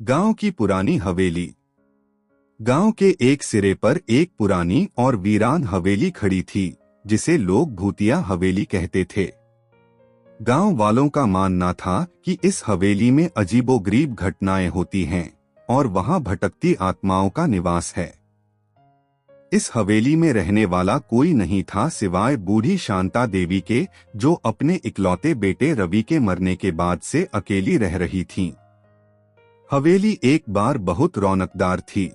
गांव की पुरानी हवेली। गांव के एक सिरे पर एक पुरानी और वीरान हवेली खड़ी थी, जिसे लोग भूतिया हवेली कहते थे। गांव वालों का मानना था कि इस हवेली में अजीबोगरीब घटनाएं होती हैं और वहां भटकती आत्माओं का निवास है। इस हवेली में रहने वाला कोई नहीं था सिवाय बूढ़ी शांता देवी के, जो अपने इकलौते बेटे रवि के मरने के बाद से अकेली रह रही थीं। हवेली एक बार बहुत रौनकदार थी।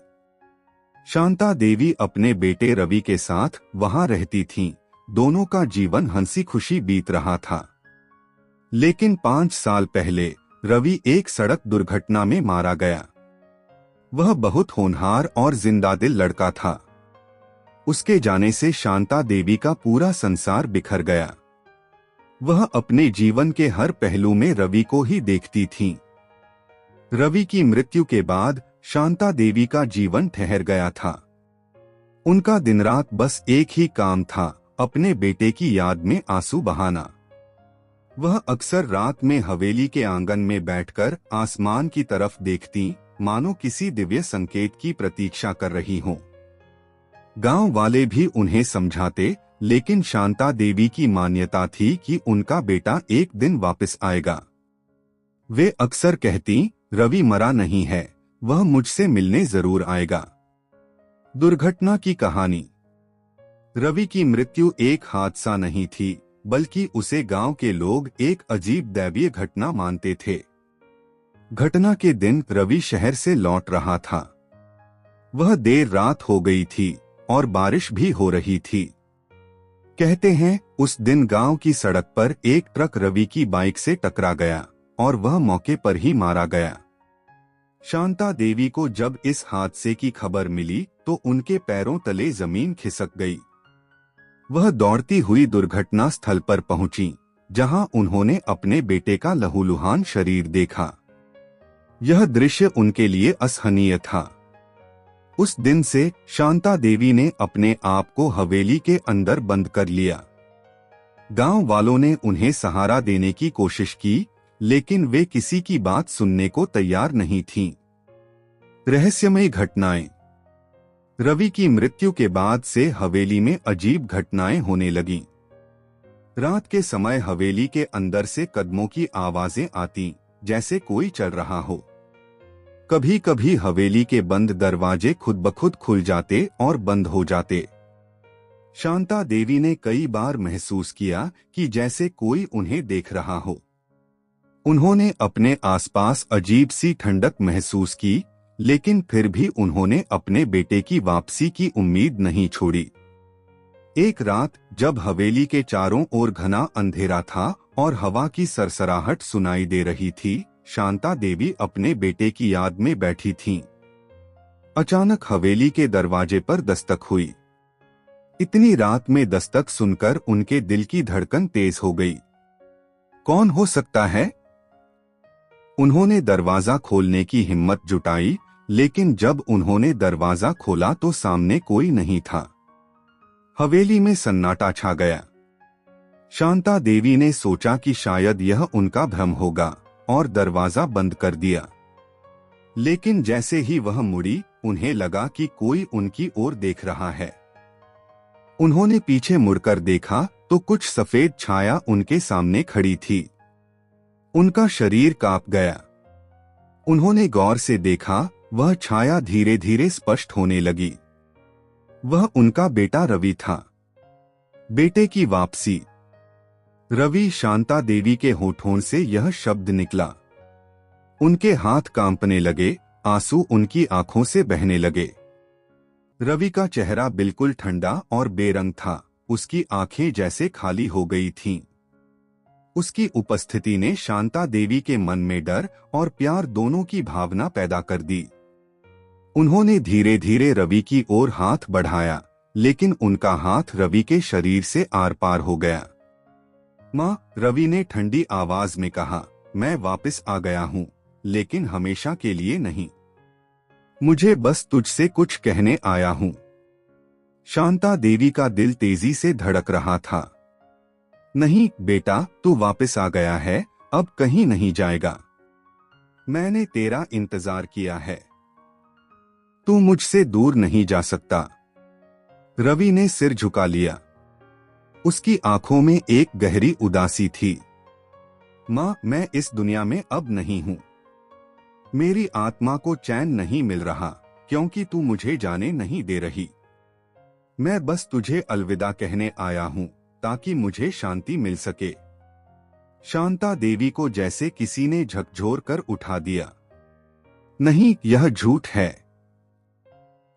शांता देवी अपने बेटे रवि के साथ वहां रहती थीं। दोनों का जीवन हंसी खुशी बीत रहा था। लेकिन 5 साल पहले रवि एक सड़क दुर्घटना में मारा गया। वह बहुत होनहार और जिंदादिल लड़का था। उसके जाने से शांता देवी का पूरा संसार बिखर गया। वह अपने जीवन के हर पहलू में रवि को ही देखती थीं। रवि की मृत्यु के बाद शांता देवी का जीवन ठहर गया था। उनका दिन रात बस एक ही काम था, अपने बेटे की याद में आंसू बहाना। वह अक्सर रात में हवेली के आंगन में बैठकर आसमान की तरफ देखती, मानो किसी दिव्य संकेत की प्रतीक्षा कर रही हों। गांव वाले भी उन्हें समझाते, लेकिन शांता देवी की मान्यता थी कि उनका बेटा एक दिन वापस आएगा। वे अक्सर कहती, रवि मरा नहीं है, वह मुझसे मिलने जरूर आएगा। दुर्घटना की कहानी। रवि की मृत्यु एक हादसा नहीं थी, बल्कि उसे गांव के लोग एक अजीब दैवीय घटना मानते थे। घटना के दिन रवि शहर से लौट रहा था। वह देर रात हो गई थी और बारिश भी हो रही थी। कहते हैं उस दिन गांव की सड़क पर एक ट्रक रवि की बाइक से टकरा गया और वह मौके पर ही मारा गया। शांता देवी को जब इस हादसे की खबर मिली तो उनके पैरों तले जमीन खिसक गई। वह दौड़ती हुई दुर्घटना स्थल पर पहुंची, जहां उन्होंने अपने बेटे का लहूलुहान शरीर देखा। यह दृश्य उनके लिए असहनीय था। उस दिन से शांता देवी ने अपने आप को हवेली के अंदर बंद कर लिया। गांव वालों ने उन्हें सहारा देने की कोशिश की, लेकिन वे किसी की बात सुनने को तैयार नहीं थीं। रहस्यमयी घटनाएं। रवि की मृत्यु के बाद से हवेली में अजीब घटनाएं होने लगीं। रात के समय हवेली के अंदर से कदमों की आवाजें आती, जैसे कोई चल रहा हो। कभी कभी हवेली के बंद दरवाजे खुद ब खुद खुल जाते और बंद हो जाते। शांता देवी ने कई बार महसूस किया कि जैसे कोई उन्हें देख रहा हो। उन्होंने अपने आसपास अजीब सी ठंडक महसूस की, लेकिन फिर भी उन्होंने अपने बेटे की वापसी की उम्मीद नहीं छोड़ी। एक रात जब हवेली के चारों ओर घना अंधेरा था और हवा की सरसराहट सुनाई दे रही थी, शांता देवी अपने बेटे की याद में बैठी थीं। अचानक हवेली के दरवाजे पर दस्तक हुई। इतनी रात में दस्तक सुनकर उनके दिल की धड़कन तेज हो गई। कौन हो सकता है? उन्होंने दरवाजा खोलने की हिम्मत जुटाई, लेकिन जब उन्होंने दरवाजा खोला तो सामने कोई नहीं था। हवेली में सन्नाटा छा गया। शांता देवी ने सोचा कि शायद यह उनका भ्रम होगा और दरवाजा बंद कर दिया। लेकिन जैसे ही वह मुड़ी, उन्हें लगा कि कोई उनकी ओर देख रहा है। उन्होंने पीछे मुड़कर देखा तो कुछ सफेद छाया उनके सामने खड़ी थी। उनका शरीर कांप गया। उन्होंने गौर से देखा, वह छाया धीरे धीरे स्पष्ट होने लगी। वह उनका बेटा रवि था। बेटे की वापसी। रवि। शांता देवी के होठों से यह शब्द निकला। उनके हाथ कांपने लगे, आंसू उनकी आंखों से बहने लगे। रवि का चेहरा बिल्कुल ठंडा और बेरंग था, उसकी आंखें जैसे खाली हो गई थीं। उसकी उपस्थिति ने शांता देवी के मन में डर और प्यार दोनों की भावना पैदा कर दी। उन्होंने धीरे धीरे रवि की ओर हाथ बढ़ाया, लेकिन उनका हाथ रवि के शरीर से आर पार हो गया। माँ, रवि ने ठंडी आवाज में कहा, मैं वापस आ गया हूँ, लेकिन हमेशा के लिए नहीं। मुझे बस तुझसे कुछ कहने आया हूँ। शांता देवी का दिल तेजी से धड़क रहा था। नहीं बेटा, तू वापस आ गया है, अब कहीं नहीं जाएगा। मैंने तेरा इंतजार किया है। तू मुझसे दूर नहीं जा सकता। रवि ने सिर झुका लिया। उसकी आंखों में एक गहरी उदासी थी। माँ, मैं इस दुनिया में अब नहीं हूं। मेरी आत्मा को चैन नहीं मिल रहा क्योंकि तू मुझे जाने नहीं दे रही। मैं बस तुझे अलविदा कहने आया हूं ताकि मुझे शांति मिल सके। शांता देवी को जैसे किसी ने झकझोर कर उठा दिया। नहीं, यह झूठ है।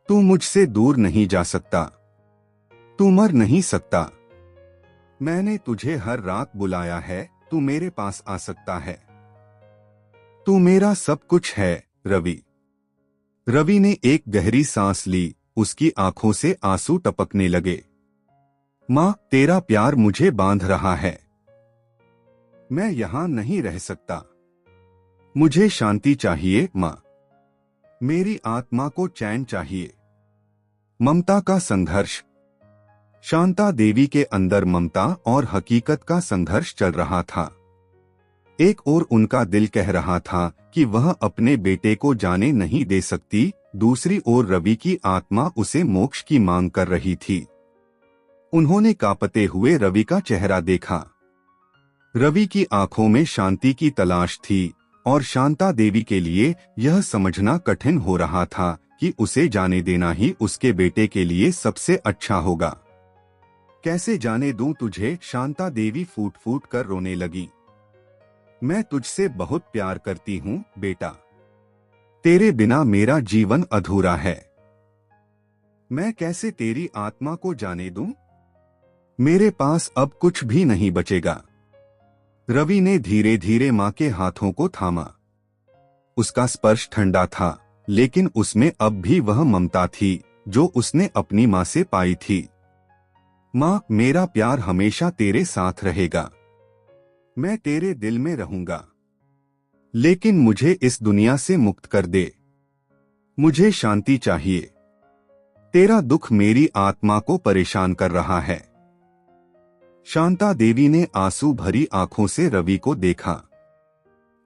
तू मुझसे दूर नहीं जा सकता। तू मर नहीं सकता। मैंने तुझे हर रात बुलाया है, तू मेरे पास आ सकता है। तू मेरा सब कुछ है, रवि। रवि ने एक गहरी सांस ली। उसकी आंखों से आंसू टपकने लगे। माँ, तेरा प्यार मुझे बांध रहा है। मैं यहां नहीं रह सकता। मुझे शांति चाहिए माँ। मेरी आत्मा को चैन चाहिए। ममता का संघर्ष। शांता देवी के अंदर ममता और हकीकत का संघर्ष चल रहा था। एक ओर उनका दिल कह रहा था कि वह अपने बेटे को जाने नहीं दे सकती, दूसरी ओर रवि की आत्मा उसे मोक्ष की मांग कर रही थी। उन्होंने कांपते हुए रवि का चेहरा देखा। रवि की आंखों में शांति की तलाश थी और शांता देवी के लिए यह समझना कठिन हो रहा था कि उसे जाने देना ही उसके बेटे के लिए सबसे अच्छा होगा। कैसे जाने दूं तुझे? शांता देवी फूट फूट कर रोने लगी। मैं तुझसे बहुत प्यार करती हूँ बेटा। तेरे बिना मेरा जीवन अधूरा है। मैं कैसे तेरी आत्मा को जाने दूं? मेरे पास अब कुछ भी नहीं बचेगा। रवि ने धीरे धीरे मां के हाथों को थामा। उसका स्पर्श ठंडा था, लेकिन उसमें अब भी वह ममता थी जो उसने अपनी मां से पाई थी। मां, मेरा प्यार हमेशा तेरे साथ रहेगा। मैं तेरे दिल में रहूंगा। लेकिन मुझे इस दुनिया से मुक्त कर दे। मुझे शांति चाहिए। तेरा दुख मेरी आत्मा को परेशान कर रहा है। शांता देवी ने आंसू भरी आंखों से रवि को देखा।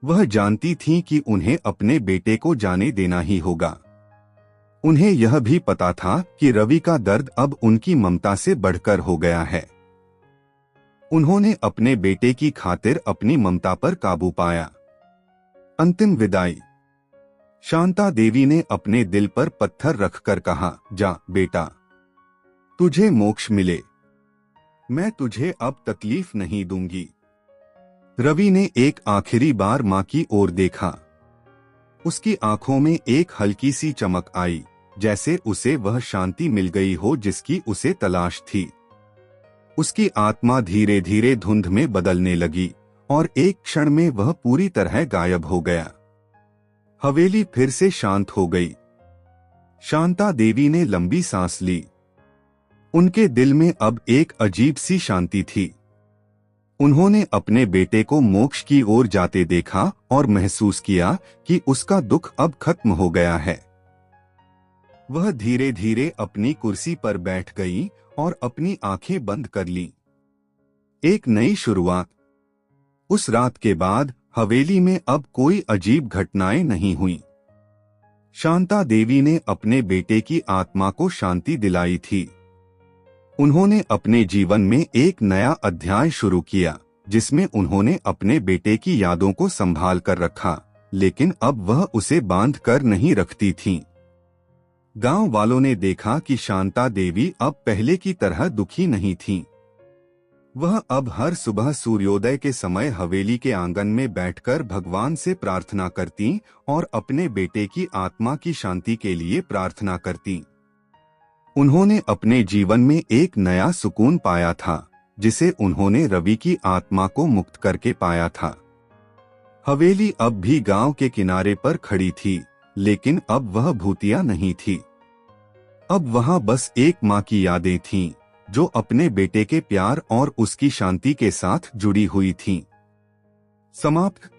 वह जानती थी कि उन्हें अपने बेटे को जाने देना ही होगा। उन्हें यह भी पता था कि रवि का दर्द अब उनकी ममता से बढ़कर हो गया है। उन्होंने अपने बेटे की खातिर अपनी ममता पर काबू पाया। अंतिम विदाई। शांता देवी ने अपने दिल पर पत्थर रखकर कहा, जा बेटा, तुझे मोक्ष मिले। मैं तुझे अब तकलीफ नहीं दूंगी। रवि ने एक आखिरी बार मां की ओर देखा। उसकी आंखों में एक हल्की सी चमक आई, जैसे उसे वह शांति मिल गई हो जिसकी उसे तलाश थी। उसकी आत्मा धीरे धीरे धुंध में बदलने लगी और एक क्षण में वह पूरी तरह गायब हो गया। हवेली फिर से शांत हो गई। शांता देवी ने लंबी सांस ली। उनके दिल में अब एक अजीब सी शांति थी। उन्होंने अपने बेटे को मोक्ष की ओर जाते देखा और महसूस किया कि उसका दुख अब खत्म हो गया है। वह धीरे धीरे अपनी कुर्सी पर बैठ गई और अपनी आंखें बंद कर लीं। एक नई शुरुआत। उस रात के बाद हवेली में अब कोई अजीब घटनाएं नहीं हुई। शांता देवी ने अपने बेटे की आत्मा को शांति दिलाई थी। उन्होंने अपने जीवन में एक नया अध्याय शुरू किया, जिसमें उन्होंने अपने बेटे की यादों को संभाल कर रखा, लेकिन अब वह उसे बांध कर नहीं रखती थीं। गांव वालों ने देखा कि शांता देवी अब पहले की तरह दुखी नहीं थीं। वह अब हर सुबह सूर्योदय के समय हवेली के आंगन में बैठकर भगवान से प्रार्थना करती और अपने बेटे की आत्मा की शांति के लिए प्रार्थना करती। उन्होंने अपने जीवन में एक नया सुकून पाया था, जिसे उन्होंने रवि की आत्मा को मुक्त करके पाया था। हवेली अब भी गांव के किनारे पर खड़ी थी, लेकिन अब वह भूतिया नहीं थी। अब वहां बस एक मां की यादें थीं, जो अपने बेटे के प्यार और उसकी शांति के साथ जुड़ी हुई थीं। समाप्त।